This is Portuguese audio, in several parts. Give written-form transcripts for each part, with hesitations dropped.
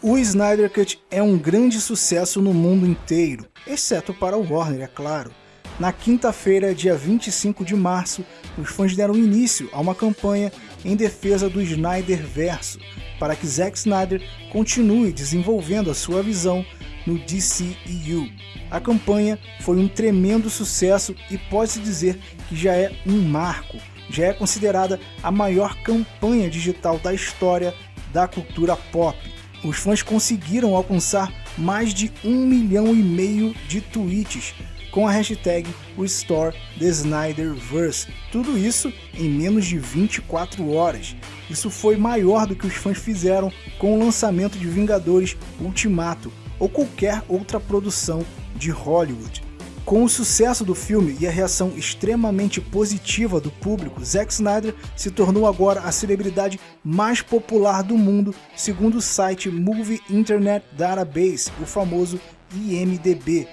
O Snyder Cut é um grande sucesso no mundo inteiro, exceto para o Warner, é claro. Na quinta-feira, dia 25 de março, os fãs deram início a uma campanha em defesa do Snyderverso, para que Zack Snyder continue desenvolvendo a sua visão no DCEU. A campanha foi um tremendo sucesso e pode-se dizer que já é um marco, já é considerada a maior campanha digital da história da cultura pop. Os fãs conseguiram alcançar mais de 1,5 milhão de tweets com a hashtag Restore the Snyderverse. Tudo isso em menos de 24 horas. Isso foi maior do que os fãs fizeram com o lançamento de Vingadores Ultimato ou qualquer outra produção de Hollywood. Com o sucesso do filme e a reação extremamente positiva do público, Zack Snyder se tornou agora a celebridade mais popular do mundo, segundo o site Movie Internet Database, o famoso IMDb.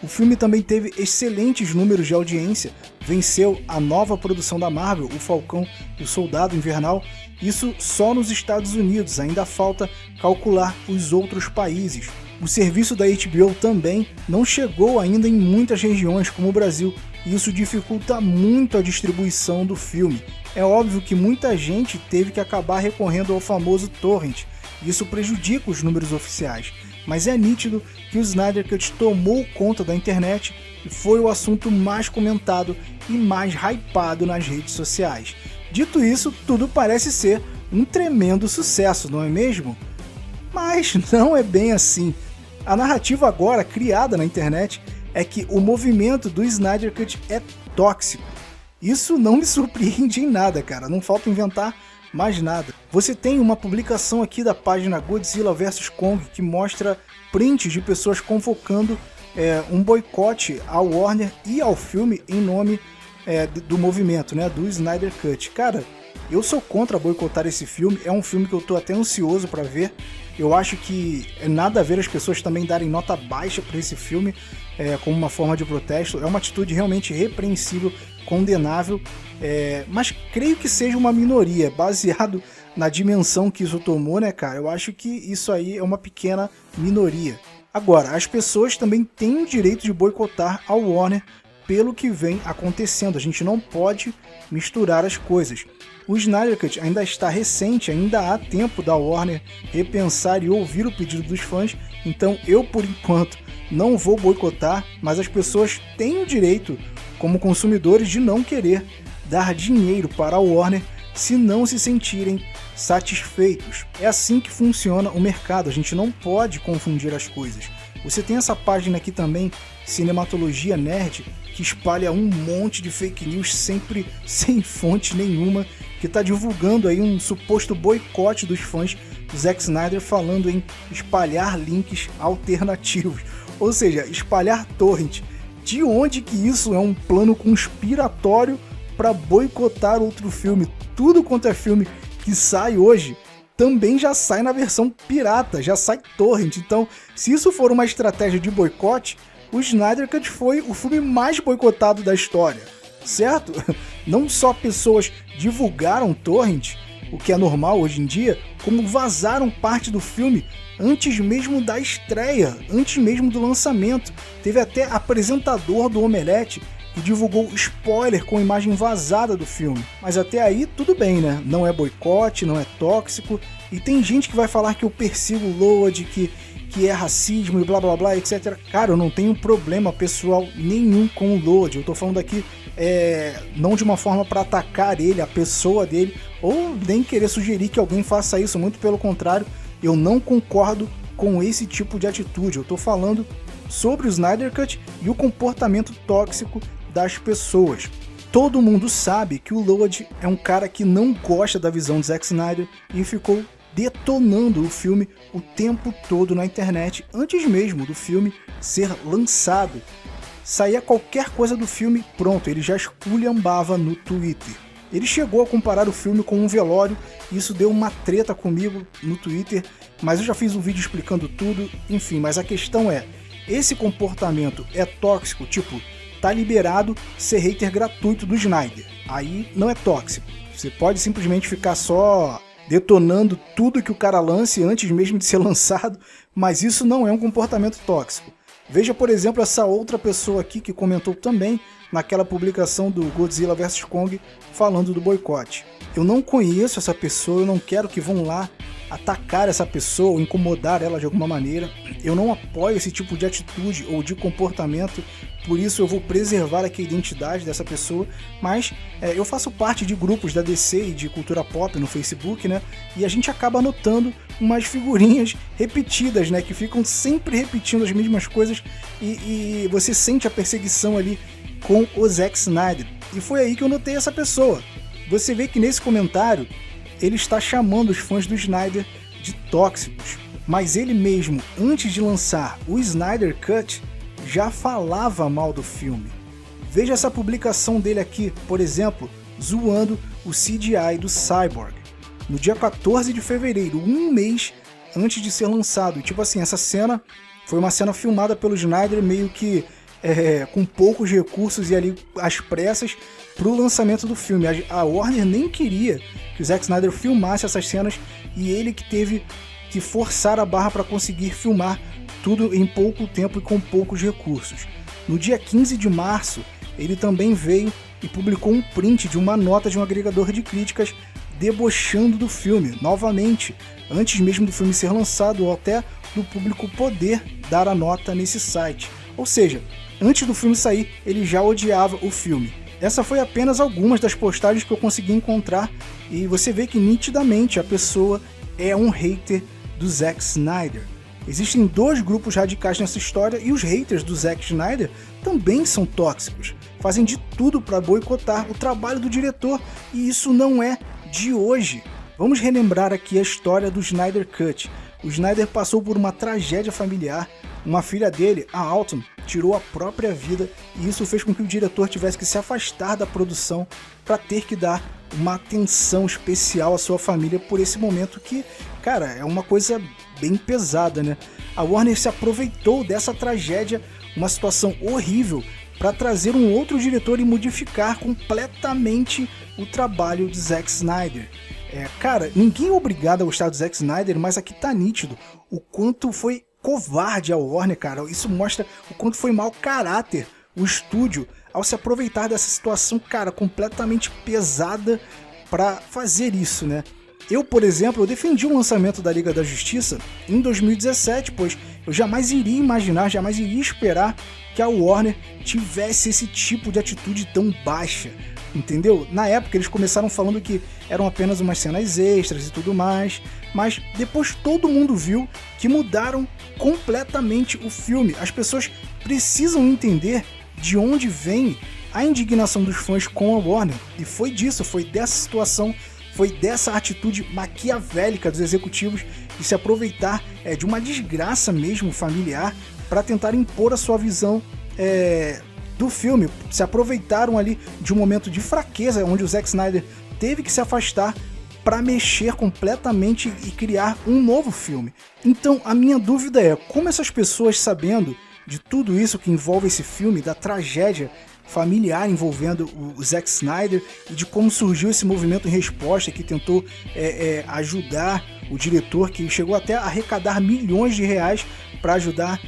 O filme também teve excelentes números de audiência, venceu a nova produção da Marvel, O Falcão e o Soldado Invernal, isso só nos Estados Unidos, ainda falta calcular os outros países. O serviço da HBO também não chegou ainda em muitas regiões como o Brasil, e isso dificulta muito a distribuição do filme. É óbvio que muita gente teve que acabar recorrendo ao famoso torrent, e isso prejudica os números oficiais, mas é nítido que o Snyder Cut tomou conta da internet e foi o assunto mais comentado e mais hypado nas redes sociais. Dito isso, tudo parece ser um tremendo sucesso, não é mesmo? Mas não é bem assim. A narrativa agora criada na internet é que o movimento do Snyder Cut é tóxico. Isso não me surpreende em nada, cara, não falta inventar mais nada. Você tem uma publicação aqui da página Godzilla vs Kong que mostra prints de pessoas convocando um boicote ao Warner e ao filme em nome do movimento, né, do Snyder Cut. Cara, eu sou contra boicotar esse filme, é um filme que eu tô até ansioso para ver. Eu acho que é nada a ver as pessoas também darem nota baixa para esse filme como uma forma de protesto. É uma atitude realmente repreensível, condenável, mas creio que seja uma minoria, baseado na dimensão que isso tomou, né, cara? Eu acho que isso aí é uma pequena minoria. Agora, as pessoas também têm o direito de boicotar a Warner pelo que vem acontecendo. A gente não pode misturar as coisas. O Snyder Cut ainda está recente, ainda há tempo da Warner repensar e ouvir o pedido dos fãs, então eu, por enquanto, não vou boicotar, mas as pessoas têm o direito, como consumidores, de não querer dar dinheiro para a Warner se não se sentirem satisfeitos. É assim que funciona o mercado, a gente não pode confundir as coisas. Você tem essa página aqui também, Cinematologia Nerd, que espalha um monte de fake news sempre sem fonte nenhuma, que está divulgando aí um suposto boicote dos fãs do Zack Snyder, falando em espalhar links alternativos, ou seja, espalhar torrent. De onde que isso é um plano conspiratório para boicotar outro filme? Tudo quanto é filme que sai hoje também já sai na versão pirata, já sai torrent. Então, se isso for uma estratégia de boicote, o Snyder Cut foi o filme mais boicotado da história, certo? Não só pessoas divulgaram torrent, o que é normal hoje em dia, como vazaram parte do filme antes mesmo da estreia, antes mesmo do lançamento. Teve até apresentador do Omelete que divulgou spoiler com imagem vazada do filme. Mas até aí tudo bem, né? Não é boicote, não é tóxico, e tem gente que vai falar que eu persigo o Load, que é racismo e blá blá blá, etc. Cara, eu não tenho problema pessoal nenhum com o Load. Eu tô falando aqui não de uma forma para atacar ele, a pessoa dele, ou nem querer sugerir que alguém faça isso, muito pelo contrário, eu não concordo com esse tipo de atitude. Eu tô falando sobre o Snyder Cut e o comportamento tóxico das pessoas. Todo mundo sabe que o Load é um cara que não gosta da visão de Zack Snyder e ficou detonando o filme o tempo todo na internet, antes mesmo do filme ser lançado. Saía qualquer coisa do filme, pronto, ele já esculhambava no Twitter. Ele chegou a comparar o filme com um velório, e isso deu uma treta comigo no Twitter, mas eu já fiz um vídeo explicando tudo, enfim, mas a questão é, esse comportamento é tóxico, tipo, tá liberado ser hater gratuito do Snyder, aí não é tóxico, você pode simplesmente ficar só detonando tudo que o cara lance antes mesmo de ser lançado, mas isso não é um comportamento tóxico. Veja, por exemplo, essa outra pessoa aqui que comentou também naquela publicação do Godzilla vs Kong falando do boicote. Eu não conheço essa pessoa, eu não quero que vão lá atacar essa pessoa ou incomodar ela de alguma maneira. Eu não apoio esse tipo de atitude ou de comportamento, por isso eu vou preservar aqui a identidade dessa pessoa, mas eu faço parte de grupos da DC e de cultura pop no Facebook, né? E a gente acaba anotando umas figurinhas repetidas, né? Que ficam sempre repetindo as mesmas coisas e você sente a perseguição ali com o Zack Snyder. E foi aí que eu notei essa pessoa. Você vê que nesse comentário ele está chamando os fãs do Snyder de tóxicos, mas ele mesmo, antes de lançar o Snyder Cut, já falava mal do filme. Veja essa publicação dele aqui, por exemplo, zoando o CGI do Cyborg. No dia 14 de fevereiro, um mês antes de ser lançado. Tipo assim, essa cena foi uma cena filmada pelo Snyder meio que com poucos recursos e ali às pressas para o lançamento do filme. A Warner nem queria que o Zack Snyder filmasse essas cenas e ele que teve que forçar a barra para conseguir filmar tudo em pouco tempo e com poucos recursos. No dia 15 de março, ele também veio e publicou um print de uma nota de um agregador de críticas debochando do filme, novamente, antes mesmo do filme ser lançado ou até do público poder dar a nota nesse site. Ou seja, antes do filme sair, ele já odiava o filme. Essa foi apenas algumas das postagens que eu consegui encontrar e você vê que nitidamente a pessoa é um hater do Zack Snyder. Existem dois grupos radicais nessa história e os haters do Zack Snyder também são tóxicos. Fazem de tudo para boicotar o trabalho do diretor e isso não é de hoje. Vamos relembrar aqui a história do Snyder Cut. O Snyder passou por uma tragédia familiar. Uma filha dele, a Autumn, tirou a própria vida e isso fez com que o diretor tivesse que se afastar da produção para ter que dar uma atenção especial à sua família por esse momento que, cara, é uma coisa bem pesada, né? A Warner se aproveitou dessa tragédia, uma situação horrível, para trazer um outro diretor e modificar completamente o trabalho de Zack Snyder. Cara, ninguém é obrigado a gostar do Zack Snyder, mas aqui tá nítido o quanto foi covarde a Warner, cara. Isso mostra o quanto foi mau caráter o estúdio ao se aproveitar dessa situação, cara, completamente pesada para fazer isso, né? Eu, por exemplo, eu defendi o lançamento da Liga da Justiça em 2017, pois eu jamais iria imaginar, jamais iria esperar que a Warner tivesse esse tipo de atitude tão baixa, entendeu? Na época eles começaram falando que eram apenas umas cenas extras e tudo mais, mas depois todo mundo viu que mudaram completamente o filme. As pessoas precisam entender de onde vem a indignação dos fãs com a Warner, e foi disso, foi dessa situação, foi dessa atitude maquiavélica dos executivos de se aproveitar de uma desgraça mesmo familiar para tentar impor a sua visão do filme. Se aproveitaram ali de um momento de fraqueza onde o Zack Snyder teve que se afastar para mexer completamente e criar um novo filme. Então a minha dúvida é como essas pessoas, sabendo de tudo isso que envolve esse filme, da tragédia familiar envolvendo o Zack Snyder e de como surgiu esse movimento em resposta que tentou ajudar o diretor, que chegou até a arrecadar milhões de reais para ajudar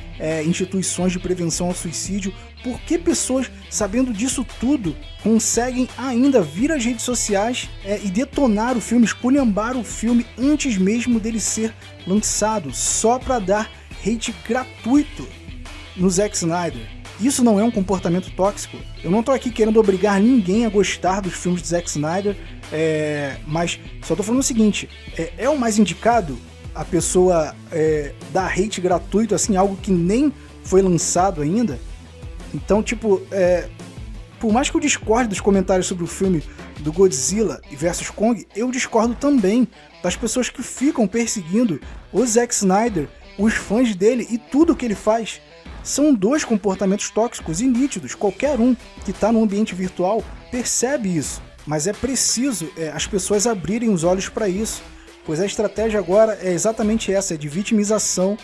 instituições de prevenção ao suicídio. Por que pessoas, sabendo disso tudo, conseguem ainda vir às redes sociais e detonar o filme, esculhambar o filme antes mesmo dele ser lançado, só para dar hate gratuito no Zack Snyder? Isso não é um comportamento tóxico? Eu não tô aqui querendo obrigar ninguém a gostar dos filmes de Zack Snyder, mas só tô falando o seguinte, é o mais indicado a pessoa dar hate gratuito, assim, algo que nem foi lançado ainda? Então, tipo, por mais que eu discorde dos comentários sobre o filme do Godzilla vs Kong, eu discordo também das pessoas que ficam perseguindo o Zack Snyder, os fãs dele e tudo que ele faz. São dois comportamentos tóxicos e nítidos, qualquer um que está no ambiente virtual percebe isso, mas é preciso as pessoas abrirem os olhos para isso, pois a estratégia agora é exatamente essa, de vitimização.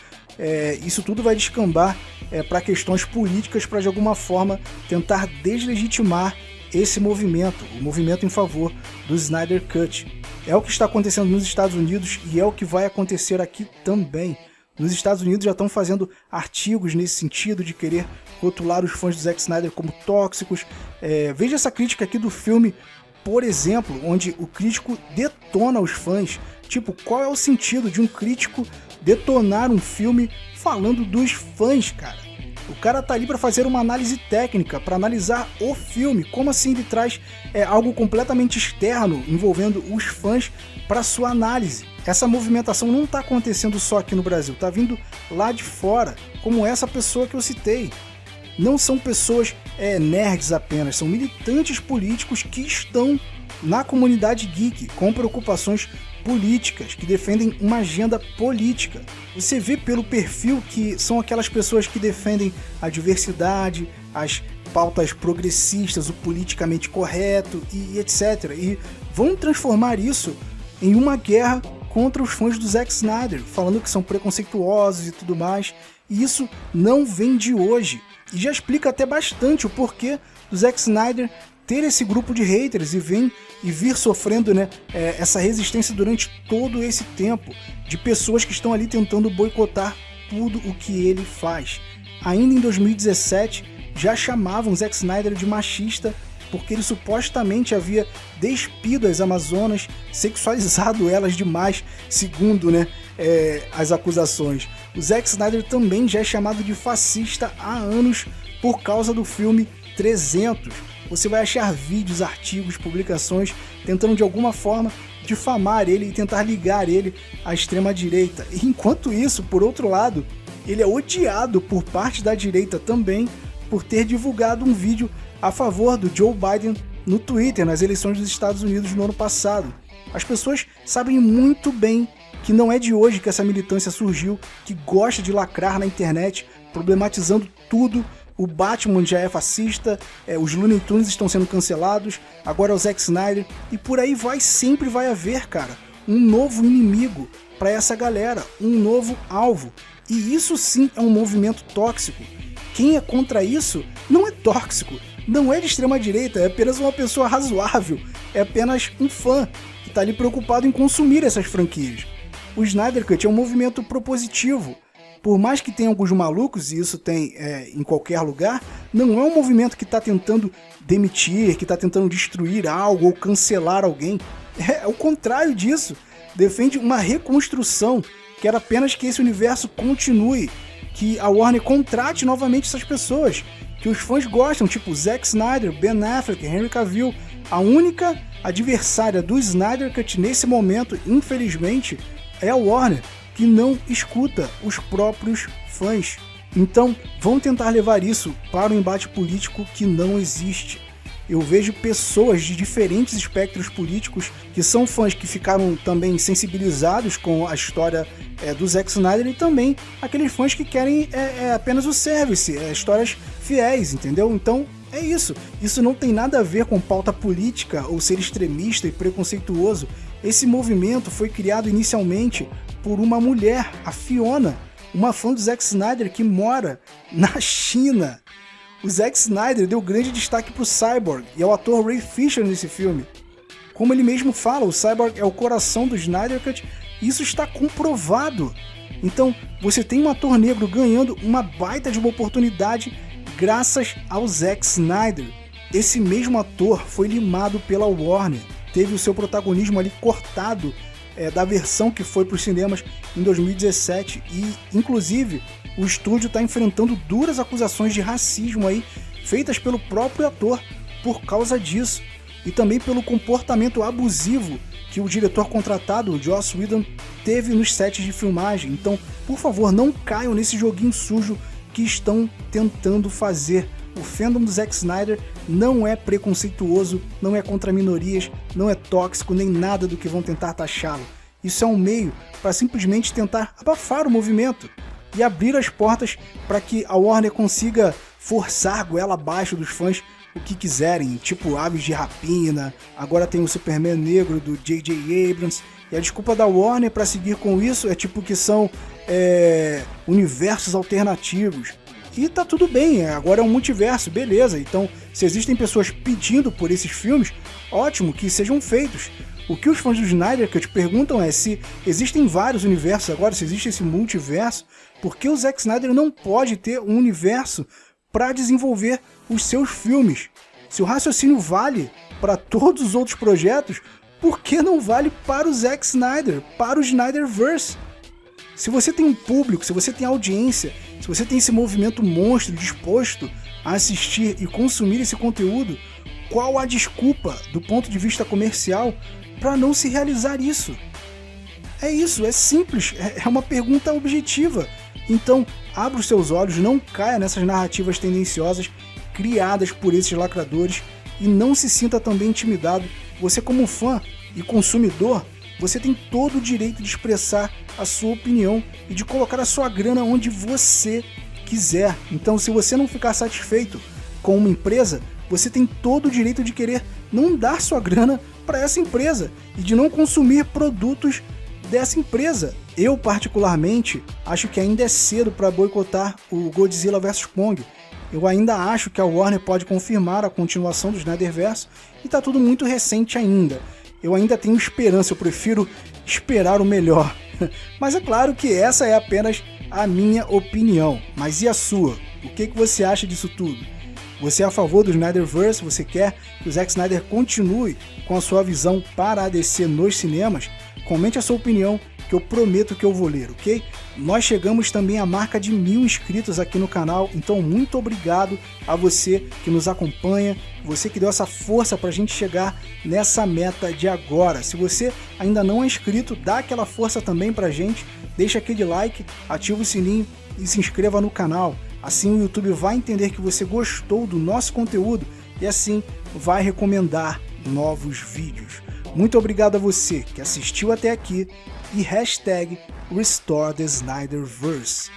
Isso tudo vai descambar para questões políticas, para de alguma forma tentar deslegitimar esse movimento, o movimento em favor do Snyder Cut. É o que está acontecendo nos Estados Unidos e é o que vai acontecer aqui também. Nos Estados Unidos já estão fazendo artigos nesse sentido de querer rotular os fãs do Zack Snyder como tóxicos. Veja essa crítica aqui do filme, por exemplo, onde o crítico detona os fãs. Tipo, qual é o sentido de um crítico detonar um filme falando dos fãs, cara? O cara tá ali para fazer uma análise técnica, para analisar o filme. Como assim ele traz algo completamente externo envolvendo os fãs para sua análise? Essa movimentação não tá acontecendo só aqui no Brasil, tá vindo lá de fora, como essa pessoa que eu citei. Não são pessoas nerds apenas, são militantes políticos que estão na comunidade geek com preocupações políticas, que defendem uma agenda política. Você vê pelo perfil que são aquelas pessoas que defendem a diversidade, as pautas progressistas, o politicamente correto e etc. E vão transformar isso em uma guerra contra os fãs do Zack Snyder, falando que são preconceituosos e tudo mais. E isso não vem de hoje. E já explica até bastante o porquê do Zack Snyder ter esse grupo de haters e vir sofrendo, né, essa resistência durante todo esse tempo, de pessoas que estão ali tentando boicotar tudo o que ele faz. Ainda em 2017, já chamavam Zack Snyder de machista, porque ele supostamente havia despido as Amazonas, sexualizado elas demais, segundo, né, as acusações. O Zack Snyder também já é chamado de fascista há anos por causa do filme 300. Você vai achar vídeos, artigos, publicações tentando de alguma forma difamar ele e tentar ligar ele à extrema-direita. E enquanto isso, por outro lado, ele é odiado por parte da direita também por ter divulgado um vídeo a favor do Joe Biden no Twitter, nas eleições dos Estados Unidos no ano passado. As pessoas sabem muito bem que não é de hoje que essa militância surgiu, que gosta de lacrar na internet, problematizando tudo. O Batman já é fascista, os Looney Tunes estão sendo cancelados, agora é o Zack Snyder, e por aí sempre vai haver, cara, um novo inimigo para essa galera, um novo alvo. E isso sim é um movimento tóxico. Quem é contra isso não é tóxico, não é de extrema direita, é apenas uma pessoa razoável, é apenas um fã que está ali preocupado em consumir essas franquias. O Snyder Cut é um movimento propositivo. Por mais que tenha alguns malucos, e isso tem em qualquer lugar, não é um movimento que está tentando demitir, que está tentando destruir algo ou cancelar alguém. É o contrário disso. Defende uma reconstrução, quer apenas que esse universo continue, que a Warner contrate novamente essas pessoas, que os fãs gostam, tipo Zack Snyder, Ben Affleck, Henry Cavill. A única adversária do Snyder Cut nesse momento, infelizmente, é a Warner, que não escuta os próprios fãs. Então, vão tentar levar isso para um embate político que não existe. Eu vejo pessoas de diferentes espectros políticos que são fãs que ficaram também sensibilizados com a história do Zack Snyder, e também aqueles fãs que querem apenas o service, histórias fiéis, entendeu? Então, é isso. Isso não tem nada a ver com pauta política ou ser extremista e preconceituoso. Esse movimento foi criado inicialmente por uma mulher, a Fiona, uma fã do Zack Snyder que mora na China. O Zack Snyder deu grande destaque para o Cyborg e ao ator Ray Fisher nesse filme. Como ele mesmo fala, o Cyborg é o coração do Snyder Cut e isso está comprovado. Então, você tem um ator negro ganhando uma baita de uma oportunidade graças ao Zack Snyder. Esse mesmo ator foi limado pela Warner, teve o seu protagonismo ali cortado da versão que foi para os cinemas em 2017 e, inclusive, o estúdio está enfrentando duras acusações de racismo aí, feitas pelo próprio ator por causa disso, e também pelo comportamento abusivo que o diretor contratado, o Joss Whedon, teve nos sets de filmagem. Então, por favor, não caiam nesse joguinho sujo que estão tentando fazer. O fandom do Zack Snyder não é preconceituoso, não é contra minorias, não é tóxico, nem nada do que vão tentar taxá-lo. Isso é um meio para simplesmente tentar abafar o movimento e abrir as portas para que a Warner consiga forçar goela abaixo dos fãs o que quiserem, tipo Aves de Rapina, agora tem o Superman negro do J.J. Abrams, e a desculpa da Warner para seguir com isso é tipo que são universos alternativos. E tá tudo bem, agora é um multiverso, beleza. Então, se existem pessoas pedindo por esses filmes, ótimo, que sejam feitos. O que os fãs do Snyder Cut perguntam é se existem vários universos agora, se existe esse multiverso, por que o Zack Snyder não pode ter um universo para desenvolver os seus filmes? Se o raciocínio vale para todos os outros projetos, por que não vale para o Zack Snyder, para o Snyderverse? Se você tem um público, se você tem audiência, se você tem esse movimento monstro disposto a assistir e consumir esse conteúdo, qual a desculpa do ponto de vista comercial para não se realizar isso? É isso, é simples, é uma pergunta objetiva. Então, abra os seus olhos, não caia nessas narrativas tendenciosas criadas por esses lacradores e não se sinta também intimidado. Você, como fã e consumidor, você tem todo o direito de expressar a sua opinião e de colocar a sua grana onde você quiser. Então, se você não ficar satisfeito com uma empresa, você tem todo o direito de querer não dar sua grana para essa empresa e de não consumir produtos dessa empresa. Eu, particularmente, acho que ainda é cedo para boicotar o Godzilla vs Kong. Eu ainda acho que a Warner pode confirmar a continuação do Snyderverse e tá tudo muito recente ainda. Eu ainda tenho esperança, eu prefiro esperar o melhor. Mas é claro que essa é apenas a minha opinião. Mas e a sua? O que você acha disso tudo? Você é a favor do Snyderverse? Você quer que o Zack Snyder continue com a sua visão para a DC nos cinemas? Comente a sua opinião, que eu prometo que eu vou ler, ok? Nós chegamos também à marca de 1000 inscritos aqui no canal, então muito obrigado a você que nos acompanha, você que deu essa força pra gente chegar nessa meta de agora. Se você ainda não é inscrito, dá aquela força também pra gente, deixa aquele like, ativa o sininho e se inscreva no canal. Assim o YouTube vai entender que você gostou do nosso conteúdo e assim vai recomendar novos vídeos. Muito obrigado a você que assistiu até aqui e #RestoreTheSnyderverse.